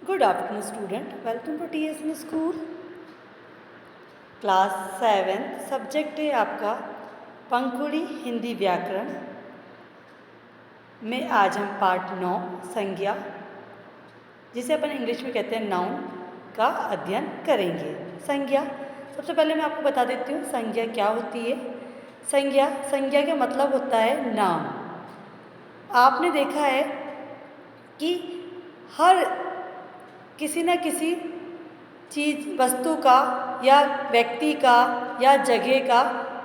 Good afternoon, student. Welcome to TSN School. Class 7 subject है आपका पंखुड़ी हिंदी व्याकरण में आज हम पार्ट 9 संज्ञा, जिसे अपन इंग्लिश में कहते हैं नाउन, का अध्ययन करेंगे। संज्ञा, सबसे पहले मैं आपको बता देती हूँ संज्ञा क्या होती है। संज्ञा का मतलब होता है नाम। आपने देखा है कि हर किसी न किसी चीज़, वस्तु का या व्यक्ति का या जगह का,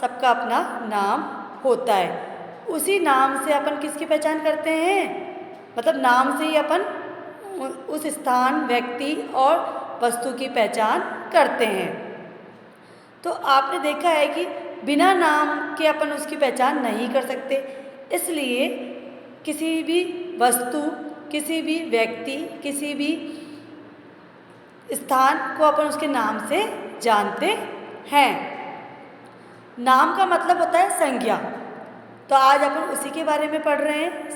सबका अपना नाम होता है। उसी नाम से अपन किसकी पहचान करते हैं, मतलब नाम से ही अपन उस स्थान, व्यक्ति और वस्तु की पहचान करते हैं। तो आपने देखा है कि बिना नाम के अपन उसकी पहचान नहीं कर सकते, इसलिए किसी भी वस्तु, किसी भी व्यक्ति, किसी भी स्थान को अपन उसके नाम से जानते हैं। नाम का मतलब होता है संज्ञा। तो आज अपन उसी के बारे में पढ़ रहे हैं।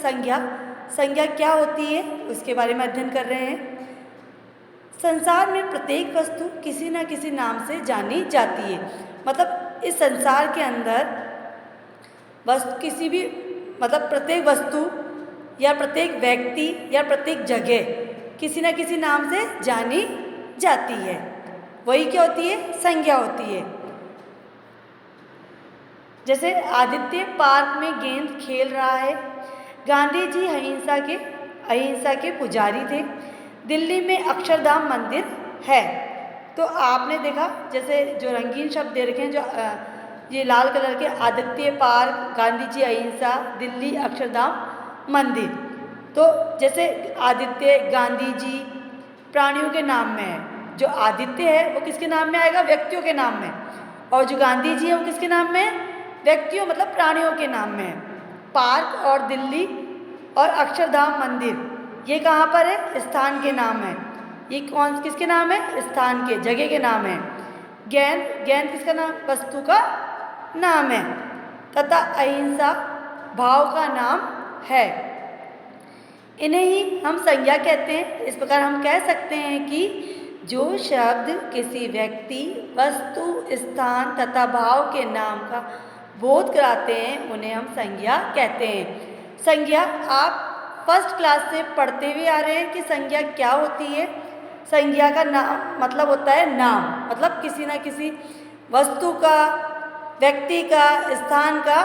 संज्ञा क्या होती है उसके बारे में अध्ययन कर रहे हैं। संसार में प्रत्येक वस्तु किसी न किसी नाम से जानी जाती है। मतलब इस संसार के अंदर प्रत्येक वस्तु या प्रत्येक व्यक्ति या प्रत्येक जगह किसी न किसी नाम से जानी जाती है। वही क्या होती है, संज्ञा होती है। जैसे आदित्य पार्क में गेंद खेल रहा है। गांधी जी अहिंसा के पुजारी थे। दिल्ली में अक्षरधाम मंदिर है। तो आपने देखा, जैसे जो रंगीन शब्द दे रखे हैं, जो ये लाल कलर के, आदित्य पार्क, गांधी जी अहिंसा, दिल्ली अक्षरधाम मंदिर। तो जैसे आदित्य, गांधी जी प्राणियों के नाम में है। जो आदित्य है वो किसके नाम में आएगा, व्यक्तियों के नाम में। और जो गांधी जी है वो किसके नाम में, व्यक्तियों मतलब प्राणियों के नाम में है। पार्क और दिल्ली और अक्षरधाम मंदिर, ये कहाँ पर है, स्थान के नाम है। ये किसके नाम है, स्थान के, जगह के नाम है। गेंद किसका नाम, वस्तु का नाम है। तथा अहिंसा भाव का नाम है। इन्हें ही हम संज्ञा कहते हैं। इस प्रकार हम कह सकते हैं कि जो शब्द किसी व्यक्ति, वस्तु, स्थान तथा भाव के नाम का बोध कराते हैं उन्हें हम संज्ञा कहते हैं। संज्ञा आप फर्स्ट क्लास से पढ़ते हुए आ रहे हैं कि संज्ञा क्या होती है। संज्ञा का नाम मतलब होता है नाम, मतलब किसी न किसी वस्तु का, व्यक्ति का, स्थान का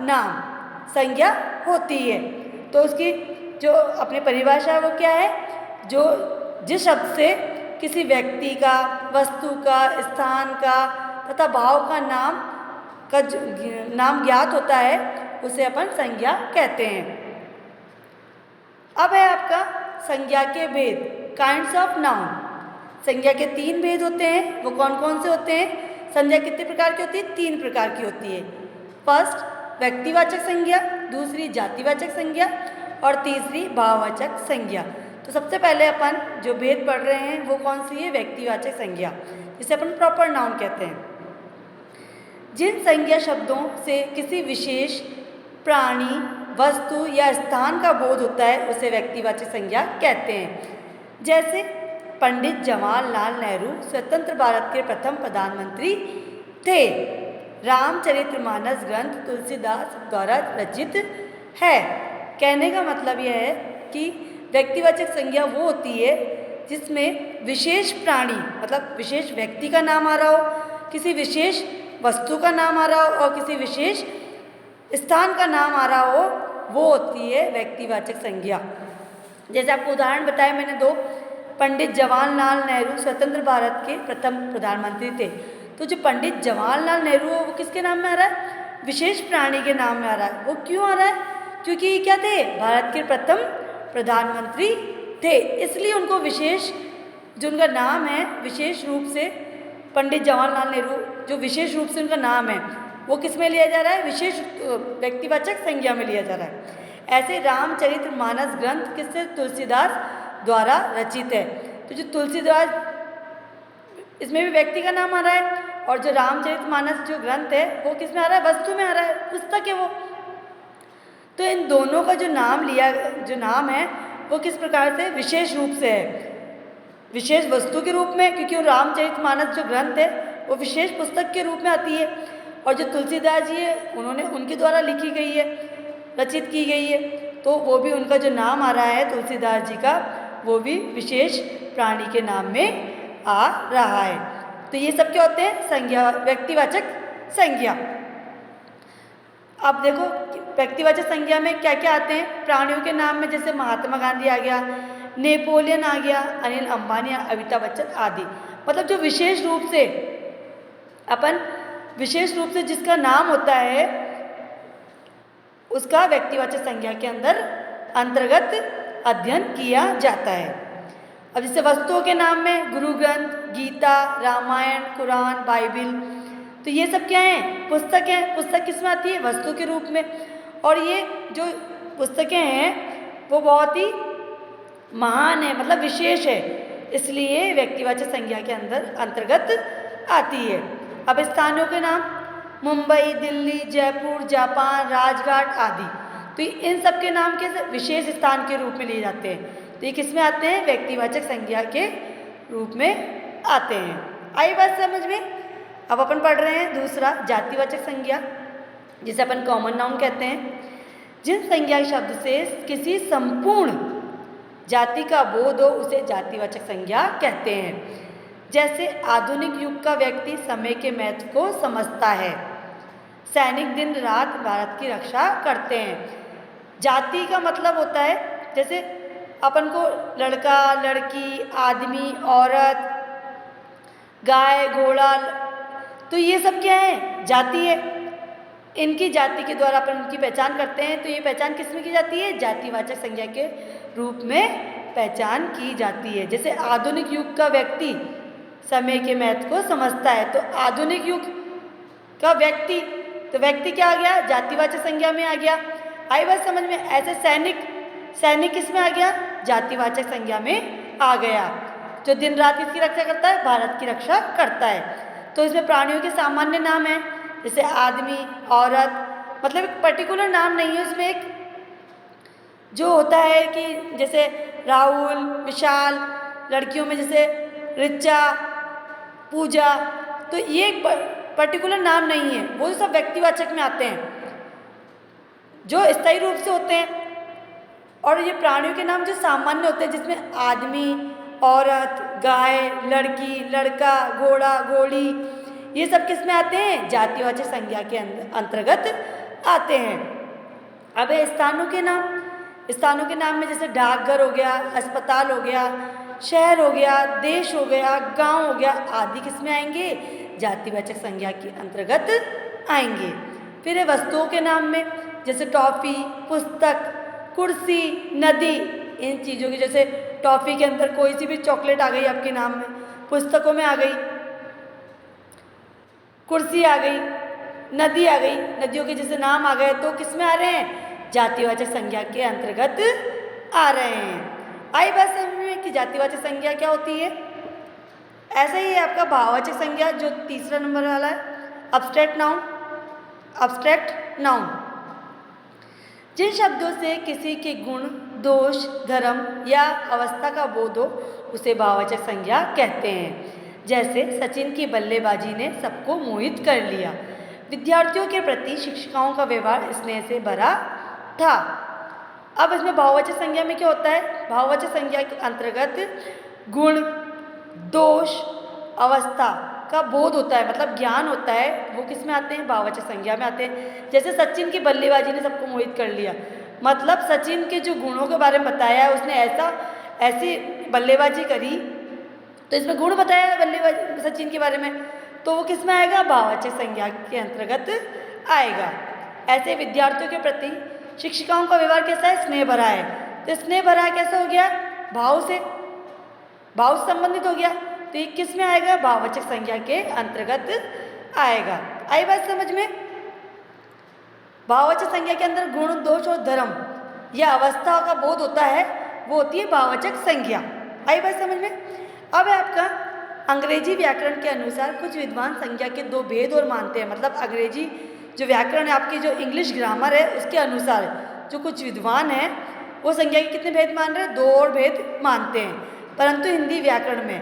नाम संज्ञा होती है। तो उसकी जो अपनी परिभाषा है वो क्या है, जो जिस शब्द से किसी व्यक्ति का, वस्तु का, स्थान का तथा भाव का नाम ज्ञात होता है उसे अपन संज्ञा कहते हैं। अब है आपका संज्ञा के भेद, काइंड्स ऑफ नाउन। संज्ञा के 3 भेद होते हैं। वो कौन कौन से होते हैं? संज्ञा कितने प्रकार की होती है? 3 प्रकार की होती है। फर्स्ट व्यक्तिवाचक संज्ञा, दूसरी जातिवाचक संज्ञा और तीसरी भाववाचक संज्ञा। तो सबसे पहले अपन जो भेद पढ़ रहे हैं वो कौन सी है, व्यक्तिवाचक संज्ञा, जिसे अपन प्रॉपर नाउन कहते हैं। जिन संज्ञा शब्दों से किसी विशेष प्राणी, वस्तु या स्थान का बोध होता है उसे व्यक्तिवाचक संज्ञा कहते हैं। जैसे पंडित जवाहरलाल नेहरू स्वतंत्र भारत के प्रथम प्रधानमंत्री थे। रामचरितमानस ग्रंथ तुलसीदास द्वारा रचित है। कहने का मतलब यह है कि व्यक्तिवाचक संज्ञा वो होती है जिसमें विशेष प्राणी, मतलब विशेष व्यक्ति का नाम आ रहा हो, किसी विशेष वस्तु का नाम आ रहा हो और किसी विशेष स्थान का नाम आ रहा हो, वो होती है व्यक्तिवाचक संज्ञा। जैसे आपको उदाहरण बताया मैंने 2, पंडित जवाहरलाल नेहरू स्वतंत्र भारत के प्रथम प्रधानमंत्री थे। तो जो पंडित जवाहरलाल नेहरू है वो किसके नाम में आ रहा है, विशेष प्राणी के नाम में आ रहा है। वो क्यों आ रहा है, क्योंकि ये क्या थे, भारत के प्रथम प्रधानमंत्री थे, इसलिए उनको विशेष, जो उनका नाम है विशेष रूप से, पंडित जवाहरलाल नेहरू जो विशेष रूप से उनका नाम है वो किस में लिया जा रहा है, विशेष व्यक्तिवाचक संज्ञा में लिया जा रहा है। ऐसे रामचरितमानस ग्रंथ किससे, तुलसीदास द्वारा रचित है। तो जो तुलसीदास, इसमें भी व्यक्ति का नाम आ रहा है, और जो रामचरितमानस जो ग्रंथ है वो किस में आ रहा है, वस्तु में आ रहा है, पुस्तक है वो। तो इन दोनों का जो नाम है वो किस प्रकार से, विशेष रूप से है। विशेष वस्तु के रूप में, क्योंकि वो रामचरितमानस जो ग्रंथ है वो विशेष पुस्तक के रूप में आती है। और जो तुलसीदास जी है उन्होंने उनके द्वारा लिखी गई है, रचित की गई है, तो वो भी उनका जो नाम आ रहा है तुलसीदास जी का, वो भी विशेष प्राणी के नाम में आ रहा है। तो ये सब क्या होते हैं? संज्ञा, व्यक्तिवाचक संज्ञा। अब देखो व्यक्तिवाचक संज्ञा में क्या क्या आते हैं प्राणियों के नाम में, जैसे महात्मा गांधी आ गया, नेपोलियन आ गया, अनिल अंबानी, अमिताभ बच्चन आदि। मतलब जो विशेष रूप से जिसका नाम होता है उसका व्यक्तिवाचक संज्ञा के अंतर्गत अध्ययन किया जाता है। अब जैसे वस्तुओं के नाम में गुरु ग्रंथ, गीता, रामायण, कुरान, बाइबिल, तो ये सब क्या हैं? पुस्तक हैं। पुस्तक किस में आती है? वस्तु के रूप में। और ये जो पुस्तकें हैं वो बहुत ही महान है, मतलब विशेष है, इसलिए व्यक्तिवाचक संज्ञा के अंतर्गत आती है। अब स्थानों के नाम मुंबई, दिल्ली, जयपुर, जापान, राजघाट आदि, तो इन सब के नाम के विशेष स्थान के रूप में लिए जाते हैं। तो ये किस में आते हैं? व्यक्तिवाचक संज्ञा के रूप में आते हैं। आई बात समझ में? अब अपन पढ़ रहे हैं दूसरा, जातिवाचक संज्ञा, जिसे अपन कॉमन नाउन कहते हैं। जिन संज्ञा शब्द से किसी संपूर्ण जाति का बोध हो उसे जातिवाचक संज्ञा कहते हैं। जैसे आधुनिक युग का व्यक्ति समय के महत्व को समझता है, सैनिक दिन रात भारत की रक्षा करते हैं। जाति का मतलब होता है, जैसे अपन को लड़का, लड़की, आदमी, औरत, गाय, घोड़ा, तो ये सब क्या है? जाति है। इनकी जाति के द्वारा अपन उनकी पहचान करते हैं। तो ये पहचान किस में की जाती है? जातिवाचक संज्ञा के रूप में पहचान की जाती है। जैसे आधुनिक युग का व्यक्ति समय के महत्व को समझता है, तो आधुनिक युग का व्यक्ति, तो व्यक्ति क्या आ गया? जातिवाचक संज्ञा में आ गया। आई बात समझ में? ऐसे सैनिक किस में आ गया? जातिवाचक संज्ञा में आ गया। जो दिन रात किसकी रक्षा करता है? भारत की रक्षा करता है। तो इसमें प्राणियों के सामान्य नाम हैं, जैसे आदमी, औरत, मतलब एक पर्टिकुलर नाम नहीं है उसमें, एक जो होता है कि जैसे राहुल, विशाल, लड़कियों में जैसे ऋचा, पूजा, तो ये एक पर्टिकुलर नाम नहीं है, वो सब व्यक्तिवाचक में आते हैं जो स्थायी रूप से होते हैं। और ये प्राणियों के नाम जो सामान्य होते हैं, जिसमें आदमी, औरत, गाय, लड़की, लड़का, घोड़ा, घोड़ी, ये सब किस में आते हैं? जातिवाचक संज्ञा के अंतर्गत आते हैं। अब है स्थानों के नाम। स्थानों के नाम में जैसे डाकघर हो गया, अस्पताल हो गया, शहर हो गया, देश हो गया, गांव हो गया आदि किस में आएंगे? जातिवाचक संज्ञा के अंतर्गत आएंगे। फिर है वस्तुओं के नाम में, जैसे टॉफ़ी, पुस्तक, कुर्सी, नदी, इन चीज़ों की, जैसे टॉफ़ी के अंदर कोई सी भी चॉकलेट आ गई आपके नाम में, पुस्तकों में आ गई, कुर्सी आ गई, नदी आ गई, नदियों के जैसे नाम आ गए, तो किस में आ रहे हैं? जातिवाचक संज्ञा के अंतर्गत आ रहे हैं। आई बात समझ में कि जातिवाचक संज्ञा क्या होती है? ऐसा ही है आपका भाववाचक संज्ञा, जो तीसरा नंबर वाला है, अब्स्ट्रैक्ट नाउन। जिन शब्दों से किसी के गुण, दोष, धर्म या अवस्था का बोध हो उसे भाववाचक संज्ञा कहते हैं। जैसे सचिन की बल्लेबाजी ने सबको मोहित कर लिया। विद्यार्थियों के प्रति शिक्षिकाओं का व्यवहार स्नेह से भरा था। अब इसमें भाववाचक संज्ञा में क्या होता है? भाववाचक संज्ञा के अंतर्गत गुण, दोष, अवस्था का बोध होता है, मतलब ज्ञान होता है, वो किस में आते हैं? भाववाचक संज्ञा में आते हैं। जैसे सचिन की बल्लेबाजी ने सबको मोहित कर लिया, मतलब सचिन के जो गुणों के बारे में बताया है, उसने ऐसी बल्लेबाजी करी, तो इसमें गुण बताया है बल्लेबाजी सचिन के बारे में, तो वो किस में आएगा? भाववाचक संज्ञा के अंतर्गत आएगा। ऐसे विद्यार्थियों के प्रति शिक्षिकाओं का व्यवहार कैसा है? स्नेह भरा है। तो स्नेह भरा कैसे हो गया? भाव से संबंधित हो गया, तो ये किस में आएगा? भाववाचक संज्ञा के अंतर्गत आएगा। आई बात समझ में? भाववाचक संज्ञा के अंदर गुण, दोष और धर्म या अवस्था का बोध होता है, वो होती है भाववाचक संज्ञा। आई बात समझ में? अब है आपका अंग्रेजी व्याकरण के अनुसार कुछ विद्वान संज्ञा के दो भेद और मानते हैं। मतलब अंग्रेजी जो व्याकरण है, आपकी जो इंग्लिश ग्रामर है, उसके अनुसार जो कुछ विद्वान हैं वो संज्ञा के कितने भेद मान रहे हैं? दो और भेद मानते हैं। परंतु हिंदी व्याकरण में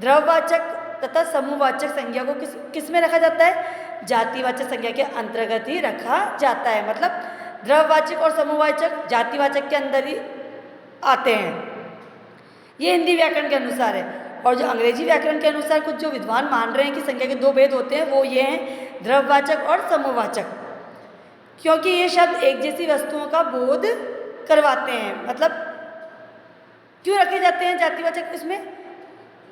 द्रववाचक तथा समूहवाचक संज्ञा को किस में रखा जाता है? जातिवाचक संज्ञा के अंतर्गत ही रखा जाता है। मतलब द्रववाचक और समूहवाचक जातिवाचक के अंदर ही आते हैं। ये हिंदी व्याकरण के अनुसार है। और जो अंग्रेजी व्याकरण के अनुसार कुछ जो विद्वान मान रहे हैं कि संज्ञा के दो भेद होते हैं, वो ये हैं द्रववाचक और समूहवाचक, क्योंकि ये शब्द एक जैसी वस्तुओं का बोध करवाते हैं। मतलब क्यों रखे जाते हैं जातिवाचक इसमें,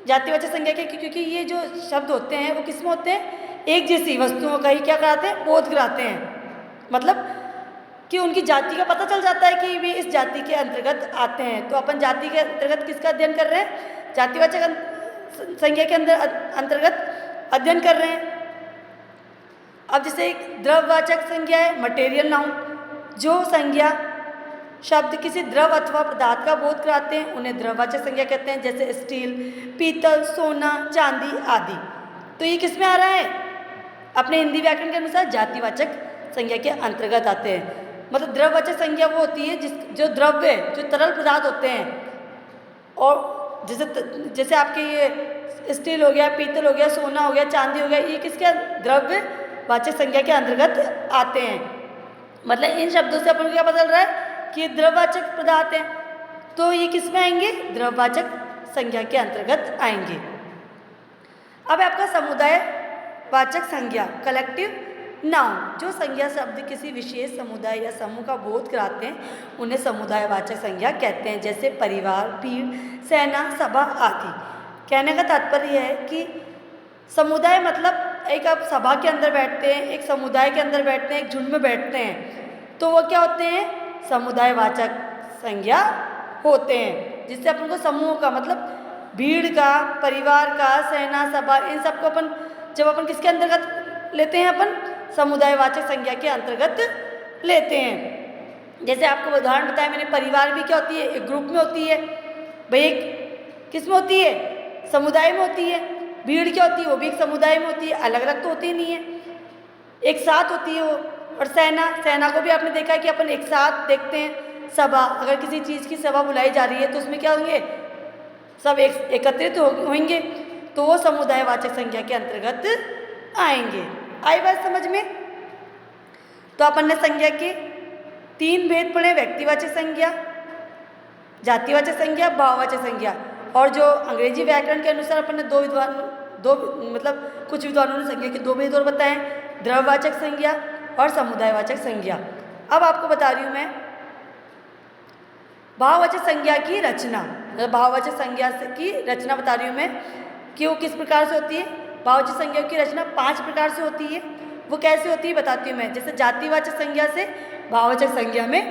जातिवाचक संज्ञा के? क्योंकि ये जो शब्द होते हैं वो किसमें होते हैं? एक जैसी वस्तुओं का ही क्या कराते हैं? बोध कराते हैं। मतलब कि उनकी जाति का पता चल जाता है कि वे इस जाति के अंतर्गत आते हैं। तो अपन जाति के अंतर्गत किसका अध्ययन कर रहे हैं? जातिवाचक संज्ञा के अंतर्गत अध्ययन कर रहे हैं। अब जैसे एक द्रववाचक संज्ञा है मटेरियल नाउन, जो संज्ञा शब्द किसी द्रव अथवा पदार्थ का बोध कराते हैं उन्हें द्रववाचक संज्ञा कहते हैं, जैसे स्टील, पीतल, सोना, चांदी आदि। तो ये किस में आ रहा है? अपने हिंदी व्याकरण के अनुसार जातिवाचक संज्ञा के अंतर्गत आते हैं। मतलब द्रववाचक संज्ञा वो होती है जो द्रव्य, जो तरल पदार्थ होते हैं, और जैसे आपके ये स्टील हो गया, पीतल हो गया, सोना हो गया, चांदी हो गया, ये किसके द्रव्यवाचक संज्ञा के अंतर्गत आते हैं। मतलब इन शब्दों से अपन को क्या पता चल रहा है कि ये द्रववाचक पदार्थ हैं, तो ये किस में आएंगे? द्रववाचक संज्ञा के अंतर्गत आएंगे। अब आपका समुदायवाचक संज्ञा कलेक्टिव नाउन, जो संज्ञा शब्द किसी विशेष समुदाय या समूह का बोध कराते हैं उन्हें समुदायवाचक संज्ञा कहते हैं, जैसे परिवार, भीड़, सेना, सभा आदि। कहने का तात्पर्य है कि समुदाय मतलब एक आप सभा के अंदर बैठते हैं, एक समुदाय के अंदर बैठते हैं, एक झुंड में बैठते हैं, तो वो क्या होते हैं? समुदायवाचक संज्ञा होते हैं। जिससे अपन को समूह का मतलब भीड़ का, परिवार का, सेना, सभा, इन सबको अपन जब अपन किसके अंतर्गत लेते हैं? अपन समुदायवाचक संज्ञा के अंतर्गत लेते हैं। जैसे आपको उदाहरण बताया मैंने, परिवार भी क्या होती है? एक ग्रुप में होती है भाई, एक किस में होती है? समुदाय में होती है। भीड़ क्या होती है? वो भी एक समुदाय में होती है, अलग अलग तो होती नहीं है, एक साथ होती है वो। और सेना को भी आपने देखा है कि अपन एक साथ देखते हैं। सभा, अगर किसी चीज़ की सभा बुलाई जा रही है तो उसमें क्या होंगे? सब एकत्रित होंगे, तो वो समुदायवाचक संज्ञा के अंतर्गत आएंगे। आई बात समझ में? तो अपन ने संज्ञा के 3 भेद पढ़े: व्यक्तिवाचक संज्ञा, जातिवाचक संज्ञा, भाववाचक संज्ञा। और जो अंग्रेजी व्याकरण के अनुसार अपन ने कुछ विद्वानों ने संज्ञा के 2 भेद और बताए, द्रववाचक संज्ञा और समुदायवाचक संज्ञा। अब आपको बता रही हूँ मैं भाववाचक संज्ञा की रचना। भाववाचक संज्ञा की रचना बता रही हूँ मैं कि वो किस प्रकार से होती है। भाववाचक संज्ञा की रचना 5 प्रकार से होती है। वो कैसे होती है बताती हूँ मैं। जैसे जातिवाचक संज्ञा से भाववाचक संज्ञा में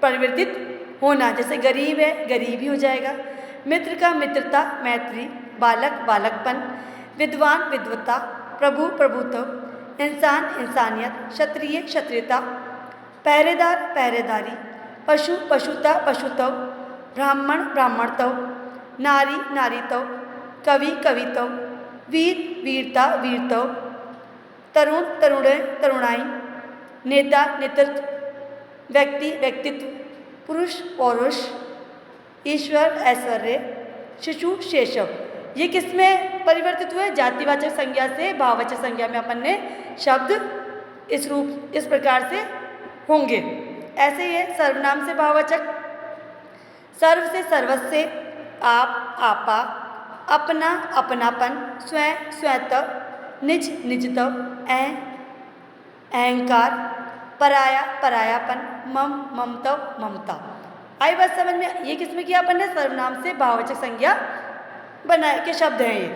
परिवर्तित होना, जैसे गरीब है गरीबी हो जाएगा, मित्र का मित्रता, मैत्री, बालक बालकपन, विद्वान विद्वता, प्रभु प्रभुत्व, इंसान इंसानियत, क्षत्रिय क्षत्रियता, पहरेदार पहरेदारी, पशु पशुता पशुत्व, ब्राह्मण ब्राह्मणत्व, नारी नारीत्व, कवि कवित्व, वीर वीरता वीरत्व, तरुण तरुणय तरुणाई, नेता नेतृत्व, व्यक्ति व्यक्तित्व, पुरुष पौरुष, ईश्वर ऐश्वर्य, शिशु शेषव। ये किस में परिवर्तित हुए? जातिवाचक संज्ञा से भाववाचक संज्ञा में अपन ने शब्द इस प्रकार से होंगे। ऐसे ही है सर्वनाम से भाववाचक, सर्व से सर्वस्व, आप आपा, अपना अपनापन, स्वयं स्वयंत्व, निज निजत्व, अहंकार, पराया परायापन, मम ममत्व ममता। आई बात समझ में? ये किसमें किया अपन ने? सर्वनाम से भाववाचक संज्ञा बनाए के शब्द हैं ये।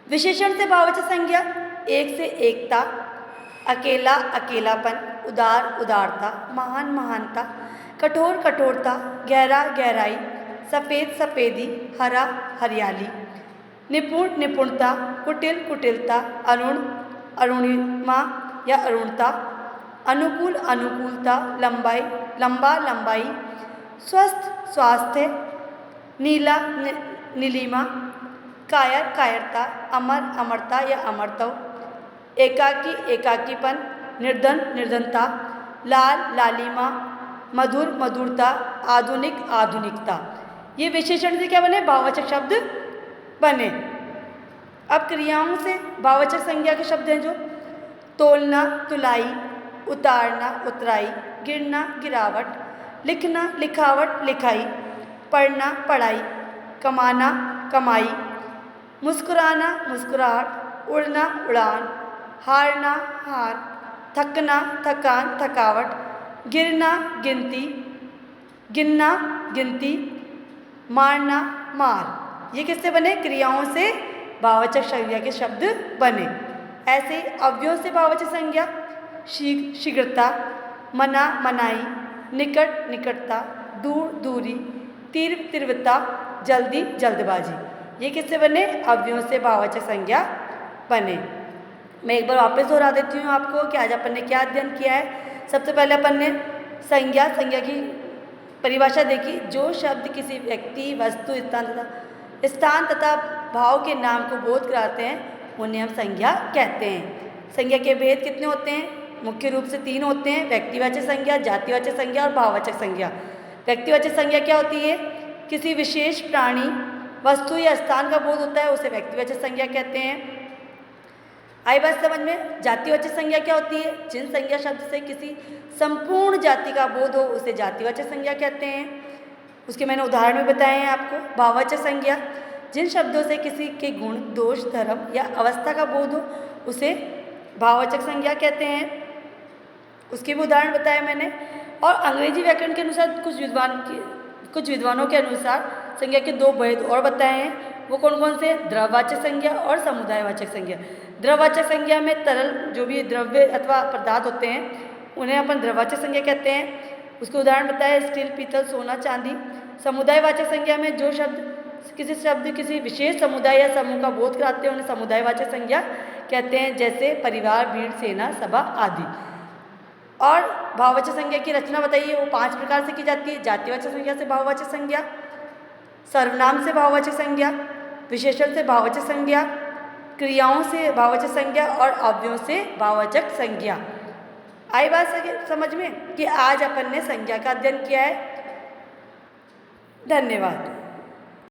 विशेषण से भाववाचक संज्ञा, एक से एकता, अकेला अकेलापन, उदार उदारता, महान महानता, कठोर कठोरता, गहरा गहराई, सफ़ेद सफ़ेदी, हरा हरियाली, निपुण निपुणता, कुटिल कुटिलता, अरुण अरुणिमा या अरुणता, अनुकूल अनुकूलता, लंबाई लंबा लंबाई, स्वस्थ स्वास्थ्य, नीला नीलिमा, कायर कायरता, अमर अमरता या अमरत्व, एकाकी एकाकीपन, निर्धन निर्धनता, लाल लालिमा, मधुर मधुरता, आधुनिक आधुनिकता। ये विशेषण से क्या बने? भाववाचक शब्द बने। अब क्रियाओं से भाववाचक संज्ञा के शब्द हैं जो तोलना, तुलाई, उतारना, उतराई, गिरना, गिरावट, लिखना, लिखावट, लिखाई, पढ़ना, पढ़ाई, कमाना, कमाई, मुस्कुराना, मुस्कुराहट, उड़ना, उड़ान, हारना, हार, थकना, थकान, थकावट, गिरना, गिनती, गिनना, गिनती, मारना, मार। ये किससे बने? क्रियाओं से भाववाचक संज्ञा के शब्द बने। ऐसे अव्ययों से भाववाचक संज्ञा शीघ्रता, मना, मनाई, निकट, निकटता, दूर, दूरी, तीव्र, तीव्रता, जल्दी, जल्दबाजी। ये किससे बने? अव्ययों से भाववाचक संज्ञा बने। मैं एक बार वापस दोहरा देती हूँ आपको कि आज अपन ने क्या अध्ययन किया है। सबसे पहले अपन ने संज्ञा की परिभाषा देखी। जो शब्द किसी व्यक्ति, वस्तु, स्थान तथा भाव के नाम को बोध कराते हैं उन्हें हम संज्ञा कहते हैं। संज्ञा के भेद कितने होते हैं? मुख्य रूप से 3 होते हैं: व्यक्तिवाचक संज्ञा, जातिवाचक संज्ञा और भाववाचक संज्ञा। व्यक्तिवाचक संज्ञा क्या होती है? किसी विशेष प्राणी, वस्तु या स्थान का बोध होता है, उसे व्यक्तिवाचक संज्ञा कहते हैं। आई बात समझ में? जातिवाचक संज्ञा क्या होती है? जिन संज्ञा शब्द से किसी संपूर्ण जाति का बोध हो उसे जातिवाचक संज्ञा कहते हैं। उसके मैंने उदाहरण भी बताए हैं आपको। भाववाचक संज्ञा जिन शब्दों से किसी के गुण, दोष, धर्म या अवस्था का बोध हो उसे भाववाचक संज्ञा कहते हैं। उसके भी उदाहरण बताए मैंने। और अंग्रेजी व्याकरण के अनुसार कुछ विद्वानों के अनुसार संज्ञा के 2 भेद और बताए हैं। वो कौन कौन से? द्रववाचक संज्ञा और समुदायवाचक संज्ञा। द्रववाचक संज्ञा में तरल जो भी द्रव्य अथवा पदार्थ होते हैं उन्हें अपन द्रववाचक संज्ञा कहते हैं। उसके उदाहरण बताए: स्टील, पीतल, सोना, चांदी। समुदायवाचक संज्ञा में जो शब्द किसी विशेष समुदाय या समूह का बोध कराते हैं उन्हें समुदायवाचक संज्ञा कहते हैं, जैसे परिवार, भीड़, सेना, सभा आदि। और भाववाचक संज्ञा की रचना बताइए। वो 5 प्रकार से की जाती है: जातिवाचक संज्ञा से भाववाचक संज्ञा, सर्वनाम से भाववाचक संज्ञा, विशेषण से भाववाचक संज्ञा, क्रियाओं से भाववाचक संज्ञा और अव्ययों से भाववाचक संज्ञा। आई बात समझ में कि आज अपन ने संज्ञा का अध्ययन किया है। धन्यवाद।